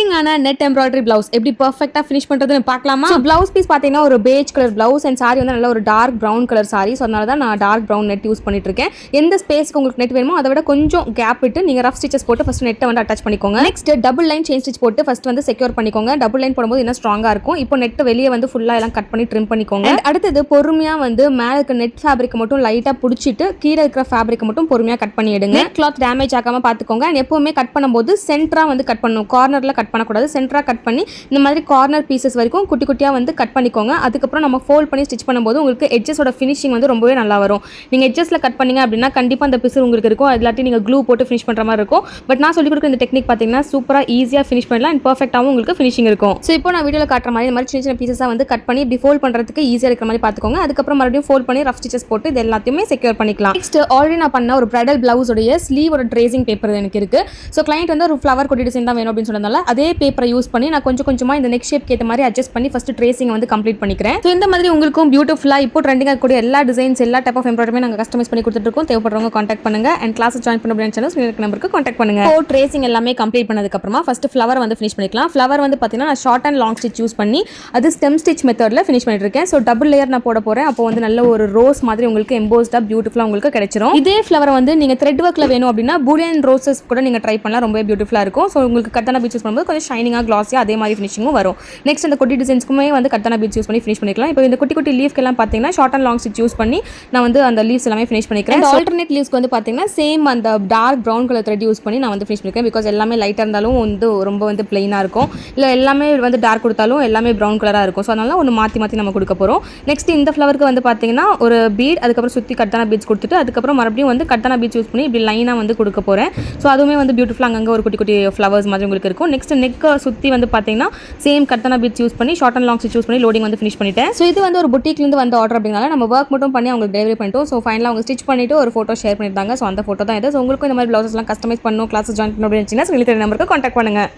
ட்ரெண்டிங்கான net embroidery blouse எப்படி பர்ஃபெக்ட்டா finish பண்றதுன்னு பார்க்கலாமா? பிளவுஸ் பீஸ் பார்த்தீங்கன்னா ஒரு beige colour blouse and sari வந்து நல்ல ஒரு dark brown colour sari. So அதனால தான் நான் டார்க் ப்ரௌன் நெட் யூஸ் பண்ணிட்டு இருக்கேன். எந்த ஸ்பேஸ்க்கு உங்களுக்கு நெட் வேணுமோ அதை விட கொஞ்சம் கேப் விட்டு நீங்கள் ரஃப் ஸ்டிச்சஸ் போட்டு ஃபர்ஸ்ட் நெட்டை வந்து அட்டாச் பண்ணிக்கோங்க. Next double line chain stitch போட்டு ஃபர்ஸ்ட் வந்து செக்யூர் பண்ணிக்கோங்க. டபுள் லைன் போடும்போது இன்னும் ஸ்ட்ராங்காக இருக்கும். இப்போ நெட் வெளியே வந்து ஃபுல்லாக எல்லாம் கட் பண்ணி ட்ரிம் பண்ணிக்கோங்க. அடுத்தது பொறுமையாக வந்து மேலே இருக்க நெட் ஃபேப்ரிக் மட்டும் லைட்டாக பிடிச்சிட்டு கீழே இருக்கிற ஃபேப்ரிக் மட்டும் பொறுமையாக கட் பண்ணி எடுங்க. நெட் கிளாத் டேமேஜ் ஆகாமல் பார்த்துக்கோங்க. எப்பவுமே கட் பண்ணும்போது சென்டரா வந்து கட் பண்ணணும். கார்னரில் கட் பண்ணக்கூடாது. சென்டரா கட் பண்ணி இந்த மாதிரி கார்னர் பீசஸ் வரைக்கும் குட்டி குட்டியாக வந்து கட் பண்ணிக்கோங்க. அதுக்கப்புறம் நம்ம ஃபோல்ட் பண்ணி ஸ்டிச் பண்ணும்போது உங்களுக்கு எட்ஜஸோட ஃபினிஷிங் வந்து ரொம்பவே நல்லா வரும். நீங்கள் எட்ஜஸில் கட் பண்ணீங்க அப்படின்னா கண்டிப்பாக அந்த பிசர் உங்களுக்கு இருக்கும். அது இல்லாட்டி நீங்கள் க்ளூ போட்டு ஃபினிஷ் பண்ணுற மாதிரி இருக்கும். பட் நான் சொல்லிக் கொடுக்குற இந்த டெக்னிக் பார்த்தீங்கன்னா சூப்பராக ஈஸியாக ஃபினிஷ் பண்ணலாம் அண்ட் பர்ஃபெக்டாகவும் உங்களுக்கு ஃபினிஷிங் இருக்கும். ஸோ இப்போ நான் வீடியோவில் காட்டுற மாதிரி இந்த மாதிரி சின்ன சின்ன பீசஸாக வந்து கட் பண்ணி இப்படி ஃபோல்ட் பண்ணுறதுக்கு ஈஸியாக இருக்கிற மாதிரி பார்த்துக்கோங்க. அதுக்கப்புறம் மறுபடியும் ஃபோல்ட் பண்ணி ரஃப் ஸ்டிச்சஸ் போட்டு இது எல்லாத்தையுமே செக்யூர் பண்ணிக்கலாம். நெக்ஸ்ட் ஆல்ரெடி நான் பண்ண ஒரு பிரைடல் பிளவுஸோடைய ஸ்லீவோட ட்ரேசிங் பேப்பர் எனக்கு இருக்குது. ஸோ கிளைண்ட் வந்து ஒரு ஃப்ளவர் கொடி டிசைன் தான் வேணும் அப்படின்னு சொன்னதால அதே பேப்பரை யூஸ் பண்ணி நான் கொஞ்சமாக இந்த நெக் ஷேப்க்கு ஏற்ற மாதிரி அட்ஜஸ்ட் பண்ணி ஃபர்ஸ்ட் ட்ரேசிங் வந்து கம்ப்ளீட் பண்ணிக்கிறேன். ஸோ இந்த மாதிரி உங்களுக்கும் பியூட்டிஃபுல்லாக இப்போ ட்ரெண்டிங்காக கூடிய எல்லா டிசைன்ஸ் எல்லா டைப் ஆஃப் எம்ப்ராய்டரியுமே நாங்கள் கஸ்டமைஸ் பண்ணி கொடுத்துருக்கோம். தேவைப்படுறவங்க கான்டாக்ட் பண்ணுங்க அண்ட் கிளாஸ் ஜாயின் பண்ண அப்படின்னு சொன்னால் நம்பருக்கு கான்டாக்ட் பண்ணுங்க. இப்போ ட்ரேசிங் எல்லாமே கம்ப்ளீட் பண்ணதுக்கப்புறமா ஃபர்ஸ்ட் ஃப்ளவர் வந்து ஃபினிஷ் பண்ணிக்கலாம். ஃப்ளவர் வந்து பார்த்தீங்கன்னா நான் short and long stitch use பண்ணி அது ஸ்டெம் ஸ்டிச் மெத்தடில் ஃபினிஷ் பண்ணிட்டு இருக்கேன். ஸோ டபுள் லேயர் நான் போட போகிறேன். அப்போ வந்து நல்ல ஒரு ரோஸ் மாதிரி உங்களுக்கு எம்போஸ்டாக பியூட்டிஃபுல்லாக உங்களுக்கு கிடைச்சிரும். இதே ஃப்ளவர் வந்து நீங்கள் த்ரெட் ஒர்க்கில் வேணும் அப்படின்னா பூலியன் ரோசஸ் கூட நீங்கள் ட்ரை பண்ணலாம். ரொம்ப பியூட்டிஃபுல்லாக இருக்கும். ஸோ உங்களுக்கு கத்தானா பீட்ஸ் யூஸ் பண்ணும்போது கொஞ்சம் ஷைனிங்காக கிளாஸியாக அதே மாதிரி ஃபினிஷிங்கும் வரும். நெக்ஸ்ட் அந்த குட்டி டிசைன்ஸ்க்குமே வந்து கத்தானா பீட்ஸ் யூஸ் பண்ணி ஃபினிஷ் பண்ணிக்கலாம். இப்போ இந்த குட்டி குட்டி லீஃப்க்கெல்லாம் பார்த்தீங்கன்னா short and long stitch use பண்ணி நான் வந்து அந்த லீவ்ஸ் எல்லாமே ஃபினிஷ் பண்ணிக்கிறேன். ஆல்டர்னேட் லீவ்ஸ்க்கு வந்து பார்த்தீங்கன்னா சேம் அந்த dark brown colour thread use பண்ணி நான் வந்து ஃபினிஷ் பண்ணிக்கிறேன். பிகாஸ் எல்லாமே லைட்டாக இருந்தாலும் வந்து ரொம்ப வந்து பிளைனாக இருக்கும். இல்லை எல்லாமே வந்து டார்க் கொடுத்தாலும் எல்லாமே ப்ரௌன் கலராக இருக்கும். ஸோ அதனால ஒன்று மாற்றி நம்ம கொடுக்க போகிறோம். நெக்ஸ்ட் இந்த ஃப்ளவருக்கு வந்து பார்த்தீங்கன்னா ஒரு பீட் அதுக்கப்புறம் சுற்றி கட்டான பீட்ஸ் கொடுத்துட்டு அதுக்கப்புறம் மறுபடியும் வந்து கட்டான பீட்ஸ் யூஸ் பண்ணி இப்படி லைனாக வந்து கொடுக்க போகிறேன். ஸோ அதுவுமே வந்து பியூட்டிஃபுல்லாக அங்கே ஒரு குட்டி குட்டி ஃப்ளவர்ஸ் மாதிரி உங்களுக்கு இருக்கும். நெக்ஸ்ட் நெக்கை சுற்றி வந்து பார்த்தீங்கன்னா சேம் கட்டான பீட்ஸ் யூஸ் பண்ணி short and long stitch use பண்ணி லோடிங் வந்து ஃபினிஷ் பண்ணிட்டேன். ஸோ இது வந்து ஒரு புட்டிக்லேருந்து வந்து ஆர்டர் அப்படினால நம்ம ஒர்க் மட்டும் பண்ணி அவங்களுக்கு டெலிவரி பண்ணிட்டோம். ஸோ ஃபைனலாக அவங்க ஸ்டிச் பண்ணிட்டு ஒரு ஃபோட்டோ ஷேர் பண்ணியிருந்தாங்க. ஸோ அந்த ஃபோட்டோ தான் இது. ஸோ உங்களுக்கும் இந்த மாதிரி ப்ளவுஸஸ்லாம் கஸ்டமைஸ் பண்ணணும் கிளாஸஸ் ஜாயின் பண்ணணும் அப்படின்னு நம்பருக்கு கான்டாக்ட் பண்ணுங்கள்.